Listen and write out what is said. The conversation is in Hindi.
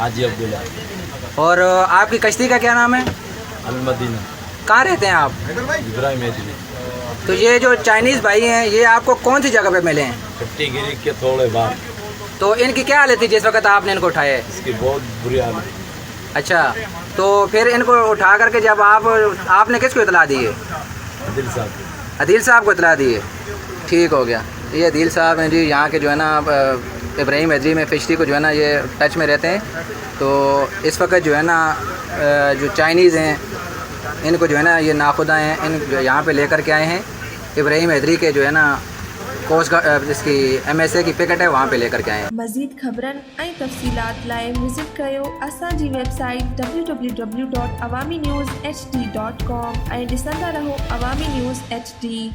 हाजी अब्दुल्ला और आपकी कश्ती का क्या नाम है? अलमदीना कहाँ रहते हैं आप? इब्राहिम मेदनी तो ये जो चाइनीज़ भाई हैं ये आपको कौन सी जगह पे मिले हैं? कट्टी गिरी के थोड़े बाद तो इनकी क्या हालत थी जिस वक्त आपने इनको उठाया है? इसकी बहुत बुरी हालत। अच्छा, तो फिर इनको उठा करके जब आपने किसको इतला दी है? दिल साहब अदील साहब को इतला दी है। ठीक हो गया। ये अदील साहब हैं जी, यहाँ के जो है ना इब्राहिम हैदरी में फ़िशरी को जो है ना ये टच में रहते हैं। तो इस वक्त जो है ना जो चाइनीज़ हैं इनको जो है ना ये नाखुदा हैं, इन जो यहाँ पे लेकर के आए हैं इब्राहिम हैदरी के जो है ना कोस्ट इसकी MSA की पिकेट है वहाँ पे लेकर के आए हैं। मज़ीद ख़बरनि ऐं तफ़सीलात लाइ विज़िट कयो असांजी वेबसाइट www.awamiNewsHD.com ऐं ॾिसंदा रहो अवामी न्यूज़ HD।